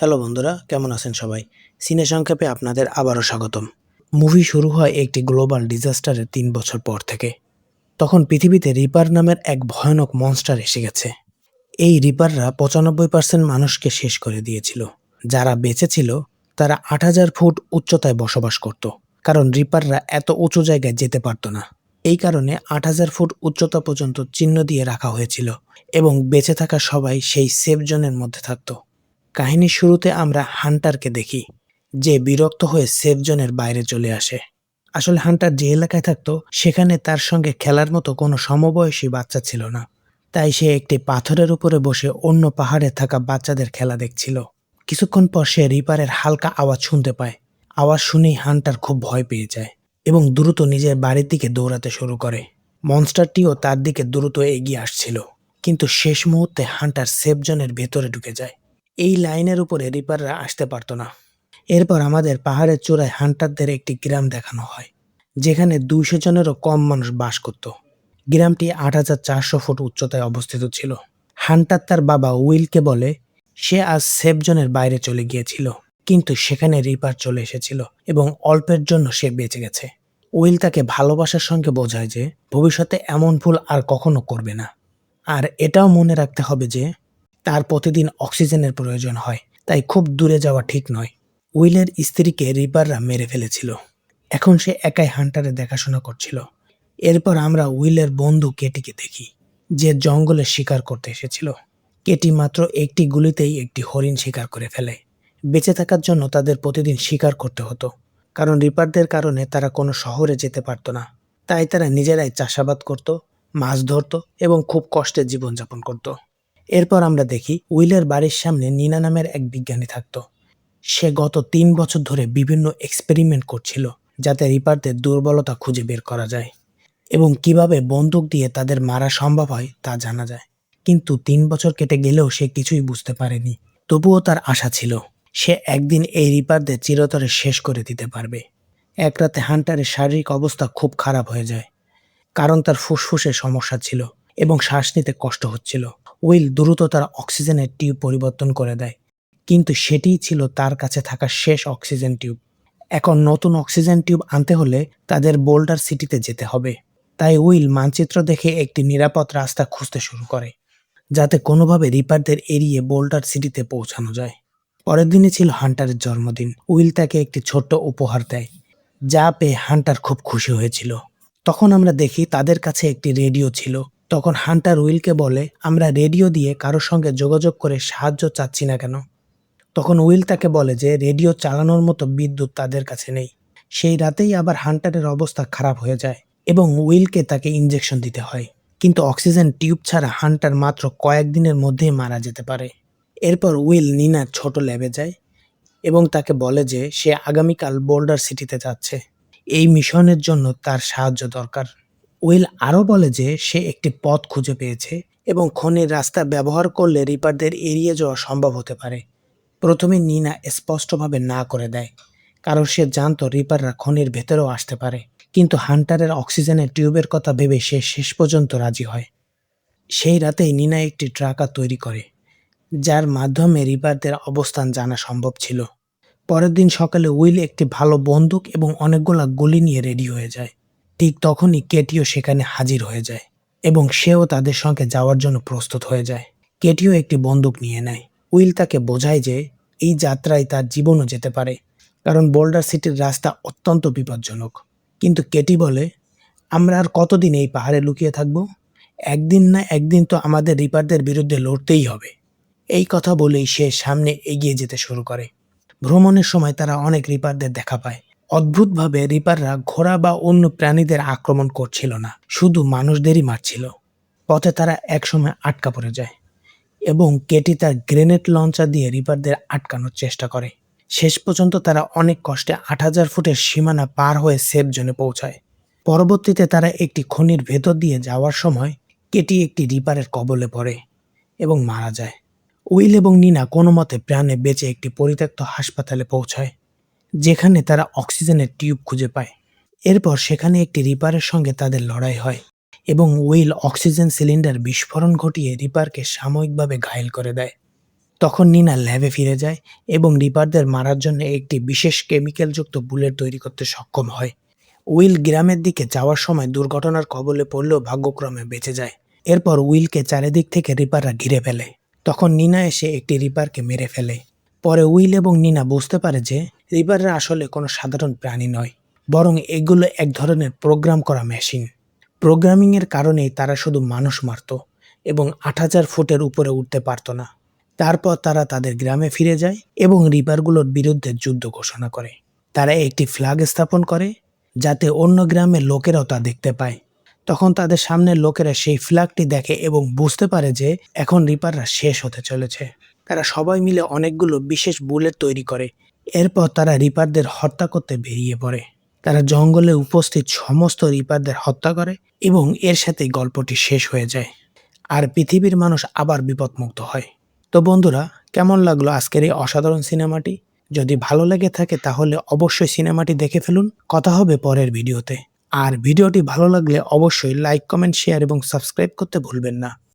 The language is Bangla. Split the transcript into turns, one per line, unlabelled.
হ্যালো বন্ধুরা, কেমন আছেন সবাই? সিনে সংক্ষেপে আপনাদের আবারও স্বাগতম। মুভি শুরু হয় একটি গ্লোবাল ডিজাস্টারের ৩ বছর পর থেকে। তখন পৃথিবীতে রিপার নামের এক ভয়ানক মনস্টার এসে গেছে। এই রিপাররা ৯৫% মানুষকে শেষ করে দিয়েছিল। যারা বেঁচে ছিল তারা ৮,০০০ ফুট উচ্চতায় বসবাস করত। কারণ রিপাররা এত উঁচু জায়গায় যেতে পারত না। এই কারণে ৮,০০০ ফুট উচ্চতা পর্যন্ত চিহ্ন দিয়ে রাখা হয়েছিল এবং বেঁচে থাকা সবাই সেই সেফ জোনের মধ্যে থাকত। কাহিনীর শুরুতে আমরা হান্টারকে দেখি, যে বিরক্ত হয়ে সেফ জোনের বাইরে চলে আসে। আসলে হান্টার যে এলাকায় থাকতো সেখানে তার সঙ্গে খেলার মতো কোনো সমবয়সী বাচ্চা ছিল না। তাই সে একটি পাথরের উপরে বসে অন্য পাহাড়ে থাকা বাচ্চাদের খেলা দেখছিল। কিছুক্ষণ পর সে রিপারের হালকা আওয়াজ শুনতে পায়। আওয়াজ শুনেই হান্টার খুব ভয় পেয়ে যায় এবং দ্রুত নিজের বাড়ির দিকে দৌড়াতে শুরু করে। মনস্টারটিও তার দিকে দ্রুত এগিয়ে আসছিল, কিন্তু শেষ মুহূর্তে হান্টার সেফ জোনের ভেতরে ঢুকে যায়। এই লাইনের উপরে রিপাররা আসতে পারত না। এরপর আমাদের পাহাড়ের চূড়ায় হান্টারদের একটি গ্রাম দেখানো হয়, যেখানে ২০০ জনেরও কম মানুষ বাস করত। গ্রামটি ৮,৪০০ ফুট উচ্চতায় অবস্থিত ছিল। হান্টার তার বাবা উইলকে বলে সে আজ সেফ জোনের বাইরে চলে গিয়েছিল, কিন্তু সেখানে রিপার চলে এসেছিল এবং অল্পের জন্য সে বেঁচে গেছে। উইল তাকে ভালোবাসার সঙ্গে বোঝায় যে ভবিষ্যতে এমন ভুল আর কখনো করবে না। আর এটাও মনে রাখতে হবে যে তার প্রতিদিন অক্সিজেনের প্রয়োজন হয়, তাই খুব দূরে যাওয়া ঠিক নয়। উইলের স্ত্রীকে রিপাররা মেরে ফেলেছিল। এখন সে একাই হান্টারের দেখাশোনা করছিল। এরপর আমরা উইলের বন্ধু কেটিকে দেখি, যে জঙ্গলে শিকার করতে এসেছিল। কেটি মাত্র একটি গুলিতেই একটি হরিণ শিকার করে ফেলে। বেঁচে থাকার জন্য তাদের প্রতিদিন শিকার করতে হতো, কারণ রিপারদের কারণে তারা কোনো শহরে যেতে পারত না। তাই তারা নিজেরাই চাষাবাদ করত, মাছ ধরত এবং খুব কষ্টে জীবনযাপন করত। এরপর আমরা দেখি উইলের বাড়ির সামনে নিনা নামের এক বিজ্ঞানী থাকতো। সে গত ৩ বছর ধরে বিভিন্ন এক্সপেরিমেন্ট করছিল, যাতে রিপারদের দুর্বলতা খুঁজে বের করা যায় এবং কিভাবে বন্দুক দিয়ে তাদের মারা সম্ভব হয় তা জানা যায়। কিন্তু ৩ বছর কেটে গেলেও সে কিছুই বুঝতে পারেনি। তবুও তার আশা ছিল সে একদিন এই রিপারদের চিরতরে শেষ করে দিতে পারবে। এক রাতে হান্টারের শারীরিক অবস্থা খুব খারাপ হয়ে যায়, কারণ তার ফুসফুসে সমস্যা ছিল এবং শ্বাস নিতে কষ্ট হচ্ছিল। উইল দ্রুত তার অক্সিজেনের টিউব পরিবর্তন করে দেয়, কিন্তু সেটিই ছিল তার কাছে থাকা শেষ অক্সিজেন টিউব। এখন নতুন অক্সিজেন টিউব আনতে হলে তাদের বোল্ডার সিটিতে যেতে হবে। তাই উইল মানচিত্র দেখে একটি নিরাপদ রাস্তা খুঁজতে শুরু করে, যাতে কোনোভাবে রিপারদের এড়িয়ে বোল্ডার সিটিতে পৌঁছানো যায়। পরের দিনই ছিল হান্টারের জন্মদিন। উইল তাকে একটি ছোট্ট উপহার দেয়, যা পেয়ে হান্টার খুব খুশি হয়েছিল। তখন আমরা দেখি তাদের কাছে একটি রেডিও ছিল। তখন হান্টার উইলকে বলে, আমরা রেডিও দিয়ে কারোর সঙ্গে যোগাযোগ করে সাহায্য চাচ্ছি না কেন? তখন উইল তাকে বলে যে রেডিও চালানোর মতো বিদ্যুৎ তাদের কাছে নেই। সেই রাতেই আবার হান্টারের অবস্থা খারাপ হয়ে যায় এবং উইলকে তাকে ইঞ্জেকশন দিতে হয়। কিন্তু অক্সিজেন টিউব ছাড়া হান্টার মাত্র কয়েকদিনের মধ্যেই মারা যেতে পারে। এরপর উইল নিনার ছোট ল্যাবে যায় এবং তাকে বলে যে সে আগামীকাল বোল্ডার সিটিতে যাচ্ছে। এই মিশনের জন্য তার সাহায্য দরকার। উইল আরও বলে যে সে একটি পথ খুঁজে পেয়েছে এবং খনির রাস্তা ব্যবহার করলে রিপারদের এড়িয়ে যাওয়া সম্ভব হতে পারে। প্রথমে নিনা স্পষ্টভাবে না করে দেয়, কারণ সে জানতো রিপাররা খনির ভেতরেও আসতে পারে। কিন্তু হান্টারের অক্সিজেনের টিউবের কথা ভেবে সে শেষ পর্যন্ত রাজি হয়। সেই রাতেই নিনা একটি ট্রাকার তৈরি করে, যার মাধ্যমে রিপারদের অবস্থান জানা সম্ভব ছিল। পরের দিন সকালে উইল একটি ভালো বন্দুক এবং অনেকগুলা গুলি নিয়ে রেডি হয়ে যায়। ঠিক তখনই কেটিও সেখানে হাজির হয়ে যায় এবং সেও তাদের সঙ্গে যাওয়ার জন্য প্রস্তুত হয়ে যায়। কেটিও একটি বন্দুক নিয়ে নেয়। উইল তাকে বোঝায় যে এই যাত্রায় তার জীবনও যেতে পারে, কারণ বোল্ডার সিটির রাস্তা অত্যন্ত বিপজ্জনক। কিন্তু কেটি বলে, আমরা আর কতদিন এই পাহাড়ে লুকিয়ে থাকব? একদিন না একদিন তো আমাদের রিপারদের বিরুদ্ধে লড়তেই হবে। এই কথা বলেই সে সামনে এগিয়ে যেতে শুরু করে। ভ্রমণের সময় তারা অনেক রিপারদের দেখা পায়। অদ্ভুতভাবে রিপাররা ঘোড়া বা অন্য প্রাণীদের আক্রমণ করছিল না, শুধু মানুষদেরই মারছিল। পথে তারা একসময় আটকা পড়ে যায় এবং কেটি তার গ্রেনেড লঞ্চার দিয়ে রিপারদের আটকানোর চেষ্টা করে। শেষ পর্যন্ত তারা অনেক কষ্টে ৮,০০০ ফুটের সীমানা পার হয়ে সেফ জোনে পৌঁছায়। পরবর্তীতে তারা একটি খনির ভেতর দিয়ে যাওয়ার সময় কেটি একটি রিপারের কবলে পড়ে এবং মারা যায়। উইল এবং নিনা কোনো মতে প্রাণে বেঁচে একটি পরিত্যক্ত হাসপাতালে পৌঁছায়, যেখানে তারা অক্সিজেনের টিউব খুঁজে পায়। এরপর সেখানে একটি রিপারের সঙ্গে তাদের লড়াই হয় এবং উইল অক্সিজেন সিলিন্ডার বিস্ফোরণ ঘটিয়ে রিপারকে সাময়িকভাবে ঘায়েল করে দেয়। তখন নিনা ল্যাবে ফিরে যায় এবং রিপারদের মারার জন্য একটি বিশেষ কেমিক্যালযুক্ত বুলেট তৈরি করতে সক্ষম হয়। উইল গ্রামের দিকে যাওয়ার সময় দুর্ঘটনার কবলে পড়লেও ভাগ্যক্রমে বেঁচে যায়। এরপর উইলকে চারিদিক থেকে রিপাররা ঘিরে ফেলে। তখন নিনা এসে একটি রিপারকে মেরে ফেলে। পরে উইল এবং নিনা বুঝতে পারে যে রিপাররা আসলে কোনো সাধারণ প্রাণী নয়, বরং এগুলো এক ধরনের প্রোগ্রাম করা মেশিন। প্রোগ্রামিংয়ের কারণেই তারা শুধু মানুষ মারত এবং ৮,০০০ ফুটের উপরে উঠতে পারত না। তারপর তারা তাদের গ্রামে ফিরে যায় এবং রিপারগুলোর বিরুদ্ধে যুদ্ধ ঘোষণা করে। তারা একটি ফ্ল্যাগ স্থাপন করে যাতে অন্য গ্রামের লোকেরাও তা দেখতে পায়। তখন তাদের সামনের লোকেরা সেই ফ্ল্যাগটি দেখে এবং বুঝতে পারে যে এখন রিপাররা শেষ হতে চলেছে। তারা সবাই মিলে অনেকগুলো বিশেষ বুলেট তৈরি করে। এরপর তারা রিপারদের হত্যা করতে বেরিয়ে পড়ে। তারা জঙ্গলে উপস্থিত সমস্ত রিপারদের হত্যা করে এবং এর সাথেই গল্পটি শেষ হয়ে যায়। আর পৃথিবীর মানুষ আবার বিপদমুক্ত হয়। তো বন্ধুরা, কেমন লাগলো আজকের এই অসাধারণ সিনেমাটি? যদি ভালো লেগে থাকে তাহলে অবশ্যই সিনেমাটি দেখে ফেলুন। কথা হবে পরের ভিডিওতে। আর ভিডিওটি ভালো লাগলে অবশ্যই লাইক, কমেন্ট, শেয়ার এবং সাবস্ক্রাইব করতে ভুলবেন না।